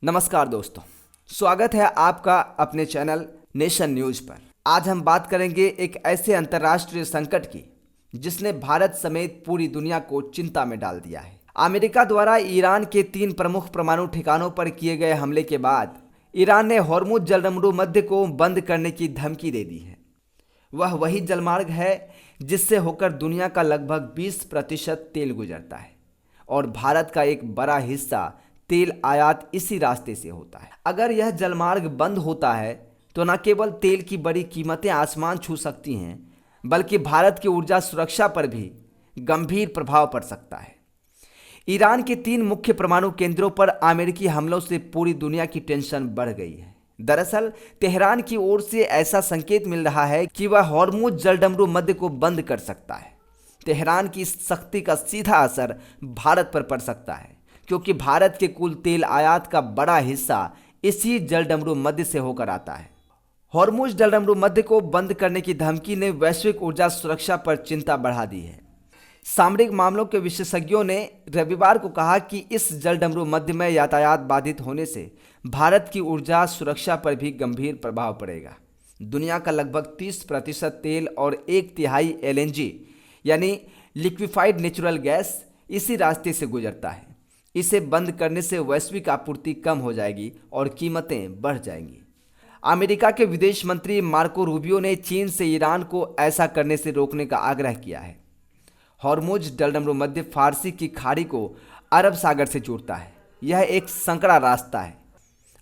नमस्कार दोस्तों, स्वागत है आपका अपने चैनल नेशन न्यूज पर। आज हम बात करेंगे एक ऐसे अंतर्राष्ट्रीय संकट की जिसने भारत समेत पूरी दुनिया को चिंता में डाल दिया है। अमेरिका द्वारा ईरान के 3 प्रमुख परमाणु ठिकानों पर किए गए हमले के बाद ईरान ने हॉर्मुज जलसंधि मध्य को बंद करने की धमकी दे दी है। वह वही जलमार्ग है जिससे होकर दुनिया का लगभग 20% तेल गुजरता है और भारत का एक बड़ा हिस्सा तेल आयात इसी रास्ते से होता है। अगर यह जलमार्ग बंद होता है तो न केवल तेल की बड़ी कीमतें आसमान छू सकती हैं, बल्कि भारत की ऊर्जा सुरक्षा पर भी गंभीर प्रभाव पड़ सकता है। ईरान के 3 मुख्य परमाणु केंद्रों पर अमेरिकी हमलों से पूरी दुनिया की टेंशन बढ़ गई है। दरअसल तेहरान की ओर से ऐसा संकेत मिल रहा है कि वह हॉर्मुज जलसंधि मध्य को बंद कर सकता है। तेहरान की इस सख्ती का सीधा असर भारत पर पड़ सकता है, क्योंकि भारत के कुल तेल आयात का बड़ा हिस्सा इसी जलसंधि मध्य से होकर आता है। हॉर्मुज जलसंधि मध्य को बंद करने की धमकी ने वैश्विक ऊर्जा सुरक्षा पर चिंता बढ़ा दी है। सामरिक मामलों के विशेषज्ञों ने रविवार को कहा कि इस जलसंधि मध्य में यातायात बाधित होने से भारत की ऊर्जा सुरक्षा पर भी गंभीर प्रभाव पड़ेगा। दुनिया का लगभग 30% तेल और 1/3 LNG यानी लिक्विफाइड नेचुरल गैस इसी रास्ते से गुजरता है। इसे बंद करने से वैश्विक आपूर्ति कम हो जाएगी और कीमतें बढ़ जाएंगी। अमेरिका के विदेश मंत्री मार्को रूबियो ने चीन से ईरान को ऐसा करने से रोकने का आग्रह किया है। हॉर्मुज जलसंधि मध्य फारसी की खाड़ी को अरब सागर से जोड़ता है। यह एक संकरा रास्ता है।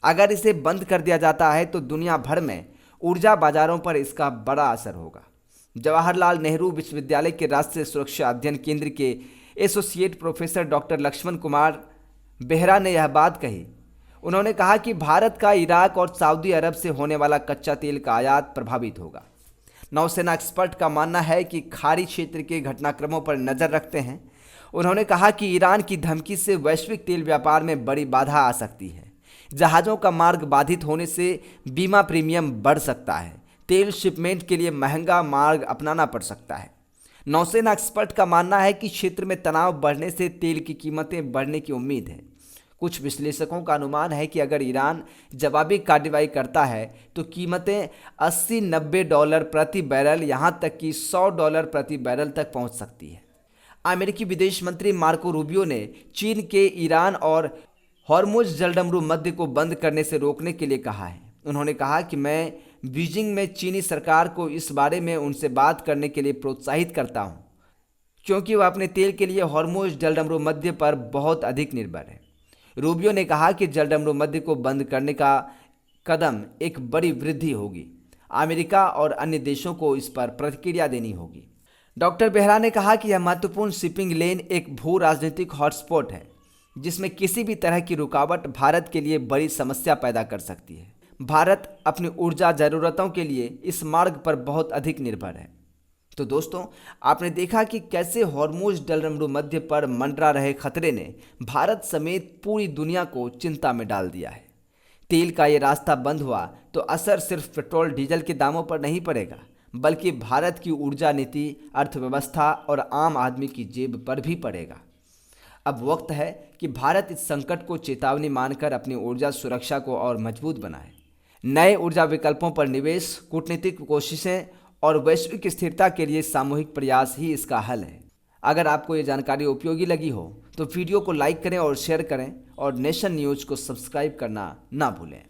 अगर इसे बंद कर दिया जाता है तो दुनिया भर में ऊर्जा बाजारों पर इसका बड़ा असर होगा। जवाहरलाल नेहरू विश्वविद्यालय के राष्ट्रीय सुरक्षा अध्ययन केंद्र के associate professor doctor Laxman Kumar Behera ने यह बात कही। उन्होंने कहा कि भारत का इराक और सऊदी अरब से होने वाला कच्चा तेल का आयात प्रभावित होगा। नौसेना एक्सपर्ट का मानना है कि खाड़ी क्षेत्र के घटनाक्रमों पर नज़र रखते हैं। उन्होंने कहा कि ईरान की धमकी से वैश्विक तेल व्यापार में बड़ी बाधा आ सकती है। जहाज़ों का मार्ग बाधित होने से बीमा प्रीमियम बढ़ सकता है। तेल शिपमेंट के लिए महंगा मार्ग अपनाना पड़ सकता है। नौसेना एक्सपर्ट का मानना है कि क्षेत्र में तनाव बढ़ने से तेल की कीमतें बढ़ने की उम्मीद है। कुछ विश्लेषकों का अनुमान है कि अगर ईरान जवाबी कार्रवाई करता है तो कीमतें $80-90 प्रति बैरल, यहाँ तक कि $100 प्रति बैरल तक पहुँच सकती है। अमेरिकी विदेश मंत्री मार्को रूबियो ने चीन के ईरान और हॉर्मुज जलसंधि मध्य को बंद करने से रोकने के लिए कहा है। उन्होंने कहा कि मैं बीजिंग में चीनी सरकार को इस बारे में उनसे बात करने के लिए प्रोत्साहित करता हूं, क्योंकि वह अपने तेल के लिए हॉर्मुज जलसंधि मध्य पर बहुत अधिक निर्भर है। रूबियो ने कहा कि जलसंधि मध्य को बंद करने का कदम एक बड़ी वृद्धि होगी। अमेरिका और अन्य देशों को इस पर प्रतिक्रिया देनी होगी। डॉक्टर बेहरा ने कहा कि यह महत्वपूर्ण शिपिंग लेन एक भू राजनीतिक हॉटस्पॉट है, जिसमें किसी भी तरह की रुकावट भारत के लिए बड़ी समस्या पैदा कर सकती है। भारत अपनी ऊर्जा ज़रूरतों के लिए इस मार्ग पर बहुत अधिक निर्भर है। तो दोस्तों, आपने देखा कि कैसे हॉर्मुज जलसंधि मध्य पर मंडरा रहे खतरे ने भारत समेत पूरी दुनिया को चिंता में डाल दिया है। तेल का ये रास्ता बंद हुआ तो असर सिर्फ पेट्रोल डीजल के दामों पर नहीं पड़ेगा, बल्कि भारत की ऊर्जा नीति, अर्थव्यवस्था और आम आदमी की जेब पर भी पड़ेगा। अब वक्त है कि भारत इस संकट को चेतावनी मानकर अपनी ऊर्जा सुरक्षा को और मजबूत बनाए। नए ऊर्जा विकल्पों पर निवेश, कूटनीतिक कोशिशें और वैश्विक स्थिरता के लिए सामूहिक प्रयास ही इसका हल है। अगर आपको ये जानकारी उपयोगी लगी हो तो वीडियो को लाइक करें और शेयर करें और नेशन न्यूज़ को सब्सक्राइब करना ना भूलें।